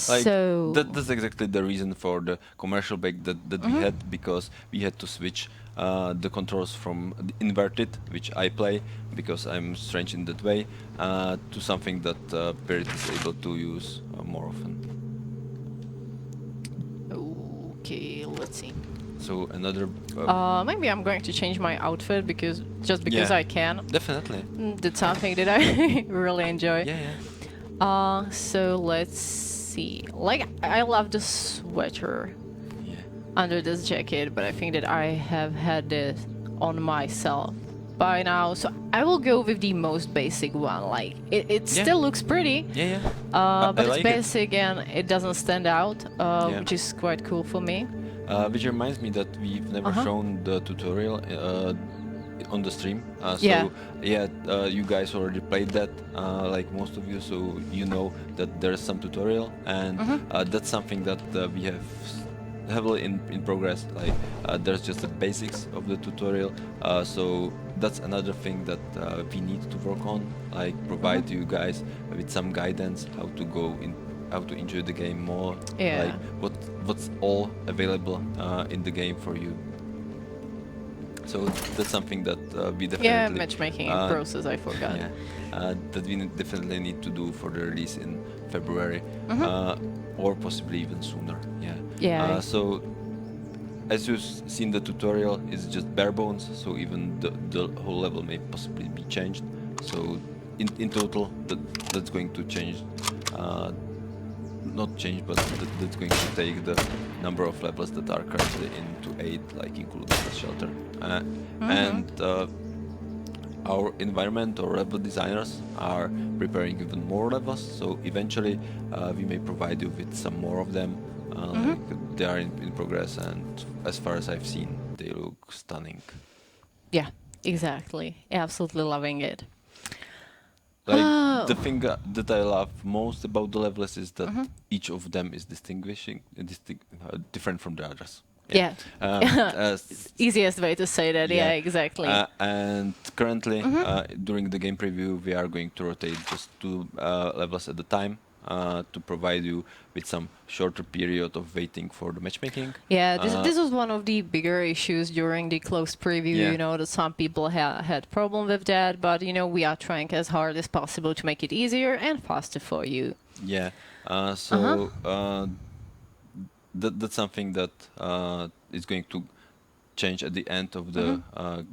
Like, so that's exactly the reason for the commercial break that we had, because we had to switch the controls from the inverted, which I play because I'm strange in that way, to something that Pyrit is able to use more often. Okay, let's see. So another... maybe I'm going to change my outfit because I can. Definitely. That's something that I really enjoy. Yeah. So let's see. Like, I love the sweater under this jacket, but I think that I have had this on myself by now. So I will go with the most basic one. Like, it still looks pretty. But it's basic and it doesn't stand out, which is quite cool for me. Which reminds me that we've never shown the tutorial on the stream. You guys already played that, like most of you, so you know that there's some tutorial, and that's something that we have heavily in progress. Like there's just the basics of the tutorial, so that's another thing that we need to work on, like provide you guys with some guidance how to go in, how to enjoy the game more, like what's all available in the game for you. So that's something that we definitely... matchmaking process, I forgot. That we definitely need to do for the release in February, or possibly even sooner. So, as you've seen, the tutorial is just bare bones, so even the whole level may possibly be changed. So, in total, that's going to change... not change, but that's going to take the number of levels that are currently into 8, like including the shelter. And our environment or level designers are preparing even more levels, so eventually we may provide you with some more of them Like they are in progress, and as far as I've seen, they look stunning. Yeah, exactly. Absolutely loving it. Like the thing that I love most about the levels is that each of them is different from the others. Yeah. Easiest way to say that. Yeah, exactly. And currently, during the game preview, we are going to rotate just 2 levels at a time to provide you with some shorter period of waiting for the matchmaking. Yeah, this was one of the bigger issues during the closed preview. Yeah. You know, that some people had problem with that, but you know, we are trying as hard as possible to make it easier and faster for you. Yeah. That's something that is going to change at the end of the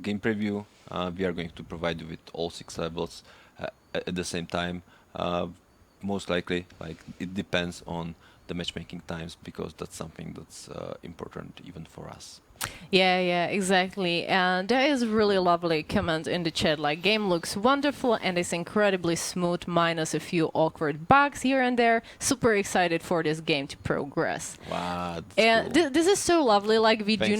game preview. We are going to provide you with all 6 levels at the same time. Most likely, like it depends on the matchmaking times, because that's something that's important even for us. Yeah, exactly. And there is really lovely comment in the chat, like, game looks wonderful and is incredibly smooth, minus a few awkward bugs here and there. Super excited for this game to progress. Wow. And cool. this is so lovely. Like we Thanks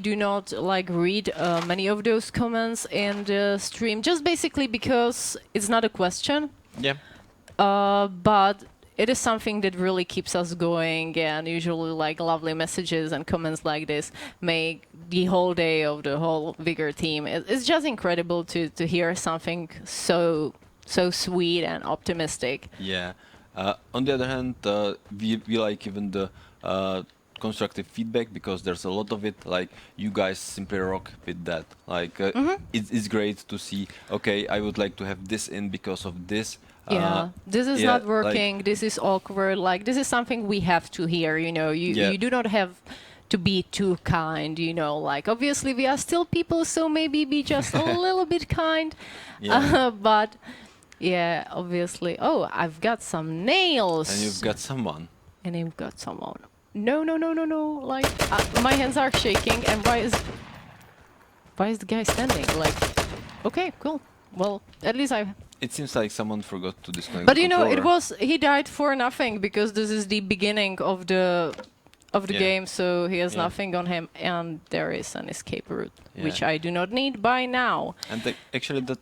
do not like read many of those comments in the stream, just basically because it's not a question. Yeah. But it is something that really keeps us going, and usually like lovely messages and comments like this make the whole day of the whole Vigor team. It's just incredible to hear something so sweet and optimistic. Yeah. On the other hand, we like even the constructive feedback, because there's a lot of it. Like, you guys simply rock with that. Like, it's great to see, okay, I would like to have this in because of this. Yeah, this is not working, like, this is awkward, like, this is something we have to hear, you know, you do not have to be too kind, you know, like, obviously we are still people, so maybe be just a little bit kind, but, yeah, obviously, oh, I've got some nails. And you've got someone. And you've got someone. No, like, my hands are shaking, and why is the guy standing, like, okay, cool, well, at least It seems like someone forgot to disconnect. But you know, he died for nothing, because this is the beginning of the game, so he has nothing on him, and there is an escape route, which I do not need by now. And actually, the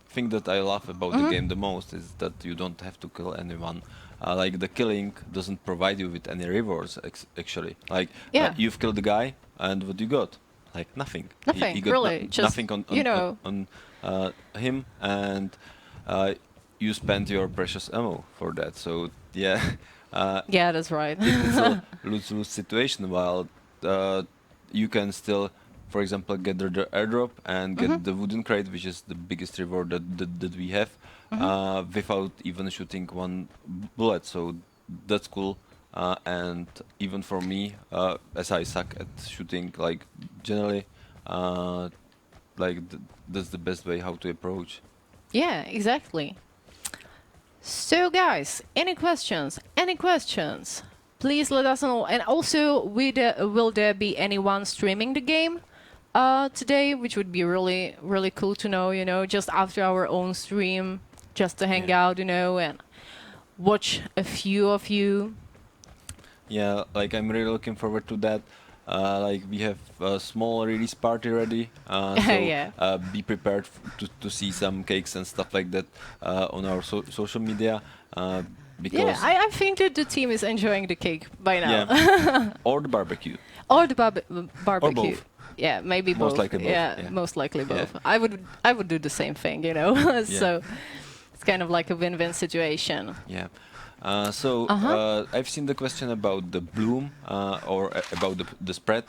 thing that I love about the game the most is that you don't have to kill anyone. Like, the killing doesn't provide you with any rewards. Actually, like, you've killed the guy, and what you got? Like, nothing. Nothing, you got really. Just nothing on you know. on him, and you spent your precious ammo for that. So yeah. Yeah, that's right. It's a lose-lose situation. While you can still, for example, get the airdrop and get the wooden crate, which is the biggest reward that we have, without even shooting one bullet. So that's cool. And even for me, as I suck at shooting, like, generally, like, that's the best way how to approach. Yeah, exactly. So guys, any questions? Any questions? Please let us know. And also, will there be anyone streaming the game today? Which would be really, really cool to know, you know, just after our own stream, just to hang out, you know, and watch a few of you. Yeah, like, I'm really looking forward to that. Like, we have a small release party ready, so be prepared to see some cakes and stuff like that on our social media. Because I think that the team is enjoying the cake by now. Yeah. Or the barbecue. Or the barbecue. Or both. Yeah, maybe both. Most likely both. Yeah, most likely both. I would do the same thing, you know. So it's kind of like a win-win situation. Yeah. I've seen the question about the bloom or about the spread.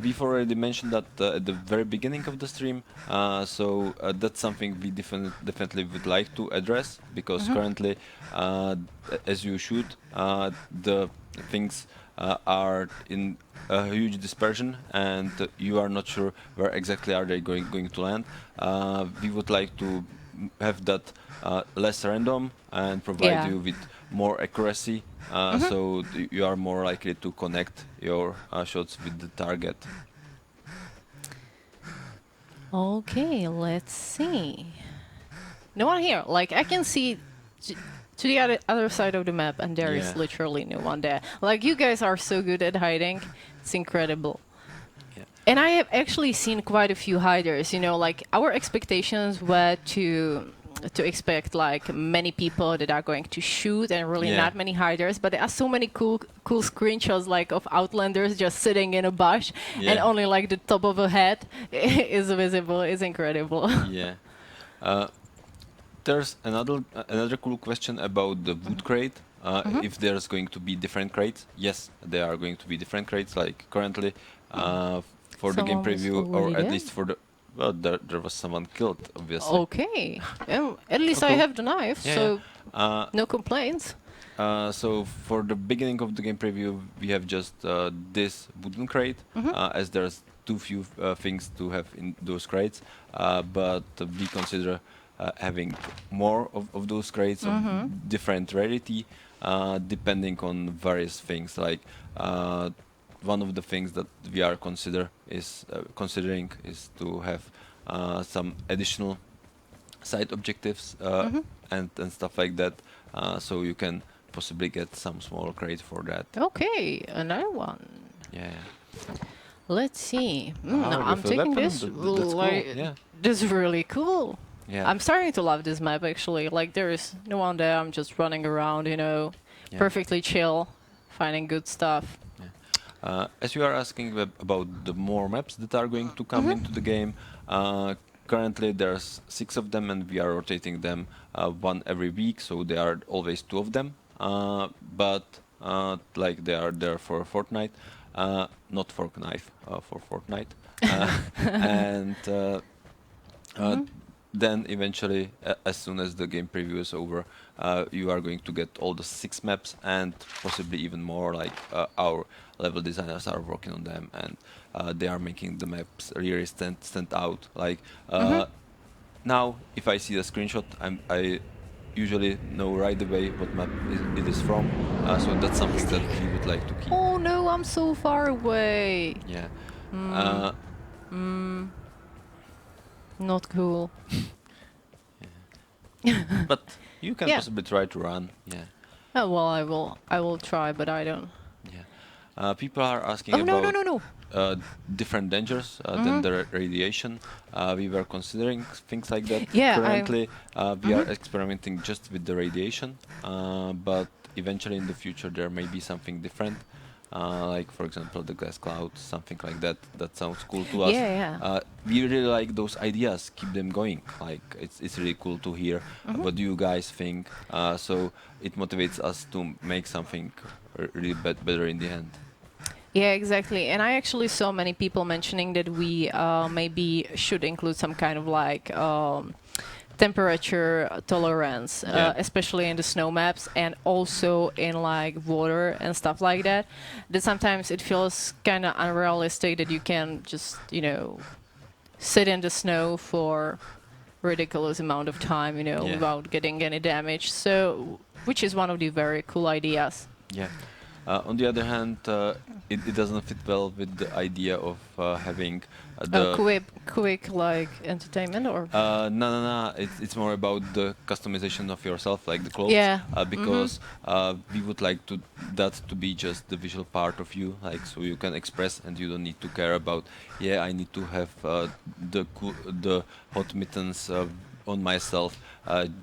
We've already mentioned that at the very beginning of the stream. That's something we definitely would like to address, because currently, as you should, the things are in a huge dispersion, and you are not sure where exactly are they going to land. We would like to have that less random and provide you with more accuracy, so you are more likely to connect your shots with the target. Okay, let's see. No one here. Like, I can see to the other side of the map, and there is Yeah. literally no one there. Like, you guys are so good at hiding. It's incredible. Yeah. And I have actually seen quite a few hiders, you know, like our expectations were to expect like many people that are going to shoot and really Yeah. not many hiders, but there are so many cool screenshots like of Outlanders just sitting in a bush and Yeah. only like the top of a head is visible. It's incredible. Yeah. There's another cool question about the wood crate. If there's going to be different crates, yes, there are going to be different crates. Like currently, for the game Someone was preview, or already at dead? least for the there was someone killed, obviously. Okay. At least I Okay. have the knife, Yeah, so yeah. no complaints. So for the beginning of the game preview, we have just this wooden crate, as there's too few things to have in those crates. But we consider having more of those crates of different rarity, depending on various things. Like one of the things that we are considering is to have some additional side objectives and stuff like that. So you can possibly get some small crate for that. Okay, another one. Yeah. Let's see. Ah, I'm with a taking weapon, this. that's cool, Like, yeah. this is really cool. Yeah. I'm starting to love this map actually. Like, there is no one there. I'm just running around, you know, Yeah. perfectly chill, finding good stuff. As you are asking about the more maps that are going to come into the game, currently there's 6 of them, and we are rotating them one every week, so there are always 2 of them. But like they are there for a fortnight, not for knife, for Fortnite, and then eventually, as soon as the game preview is over, you are going to get all the 6 maps and possibly even more. Like our level designers are working on them, and they are making the maps really stand out. Like now, if I see the screenshot, I usually know right away what map it is from. So that's something that we would like to keep. Oh no, I'm so far away. Yeah. Not cool. But you can Yeah. possibly try to run. Yeah. Oh well, I will try, but I don't. Yeah. People are asking Oh no about no no no. different dangers than the radiation. We were considering things like that. Yeah, Currently, we are experimenting just with the radiation, but eventually in the future there may be something different. Like for example the gas cloud, something like that. That sounds cool to us. Yeah. We really like those ideas. Keep them going. Like it's really cool to hear what do you guys think. So it motivates us to make something really better in the end. Yeah, exactly. And I actually saw many people mentioning that we maybe should include some kind of like temperature tolerance, especially in the snow maps and also in like water and stuff like that. That sometimes it feels kind of unrealistic that you can just, you know, sit in the snow for ridiculous amount of time, you know, without getting any damage. So, which is one of the very cool ideas. Yeah. On the other hand, it doesn't fit well with the idea of having the Quick like entertainment or no. It's more about the customization of yourself, like the clothes. Yeah. Because we would like that to be just the visual part of you, like so you can express and you don't need to care about. Yeah, I need to have the hot mittens on myself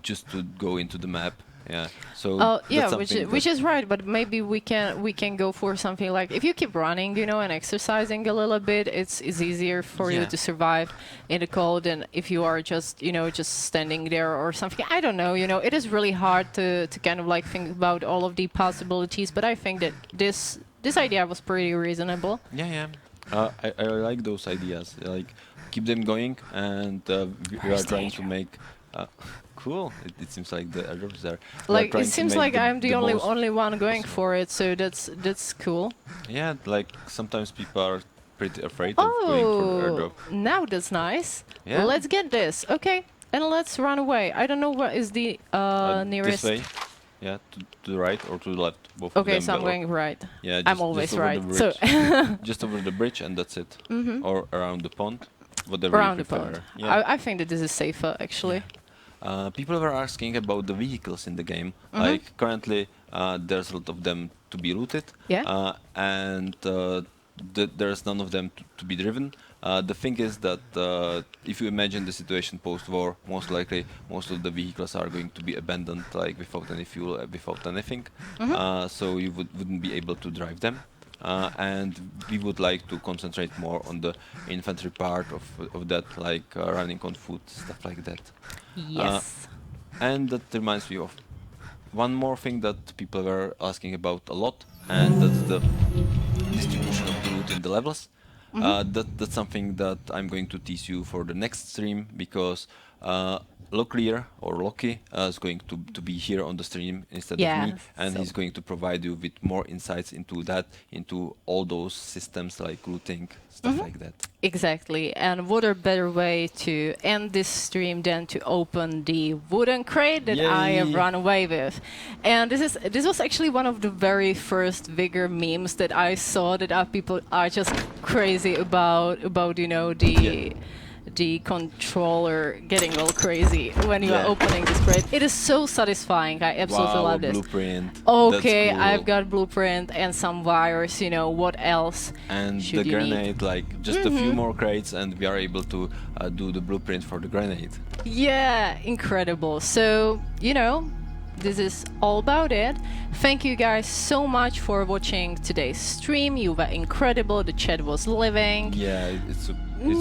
just to go into the map. Yeah. So yeah, which is right, but maybe we can go for something like if you keep running, you know, and exercising a little bit, it's easier for you to survive in the cold than if you are just, you know, just standing there or something. I don't know, you know, it is really hard to kind of like think about all of the possibilities, but I think that this idea was pretty reasonable. Yeah. I like those ideas. Like keep them going, and we are trying to make. Cool. It seems like the Airdrop is there. Like it seems like I'm the only one going for it, so that's cool. Yeah, like sometimes people are pretty afraid of going for the Airdrop. Now that's nice. Yeah. Let's get this. Okay, and let's run away. I don't know what is the nearest. This way. Yeah, to the right or to the left. Both Okay, of them so I'm going right. Yeah, I'm always over right. the So just over the bridge, and that's it. Or around the pond, whatever around you the prefer. pond. Yeah. I think that this is safer actually. People were asking about the vehicles in the game. Like currently, there's a lot of them to be looted, Yeah. and there's none of them to be driven. The thing is that if you imagine the situation post-war, most likely most of the vehicles are going to be abandoned, like without any fuel, without anything. So you wouldn't be able to drive them. And we would like to concentrate more on the infantry part of that, like running on foot, stuff like that. Yes. And that reminds me of one more thing that people were asking about a lot, and that's the distribution of the loot in the levels. That's something that I'm going to teach you for the next stream, because Locklear or Loki is going to be here on the stream instead of me, and he's going to provide you with more insights into that, into all those systems like looting, stuff like that. Exactly, and what a better way to end this stream than to open the wooden crate that I have run away with. And this was actually one of the very first Vigor memes that I saw, that people are just crazy about you know, the controller getting all crazy when you are opening this crate. It is so satisfying. I absolutely love this. Blueprint. Okay, That's cool. I've got blueprint and some wires, you know, what else and should the you grenade, need? like just a few more crates and we are able to do the blueprint for the grenade. Yeah, incredible. So, you know, this is all about it. Thank you guys so much for watching today's stream. You were incredible. The chat was living. Yeah, it's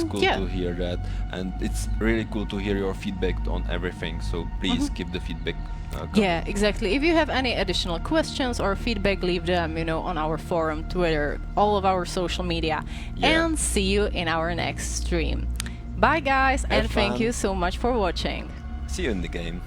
cool to hear that, and it's really cool to hear your feedback on everything. So please keep the feedback coming. Yeah, exactly. If you have any additional questions or feedback, leave them, you know, on our forum, Twitter, all of our social media. And see you in our next stream. Bye, guys, and thank you so much for watching. See you in the game.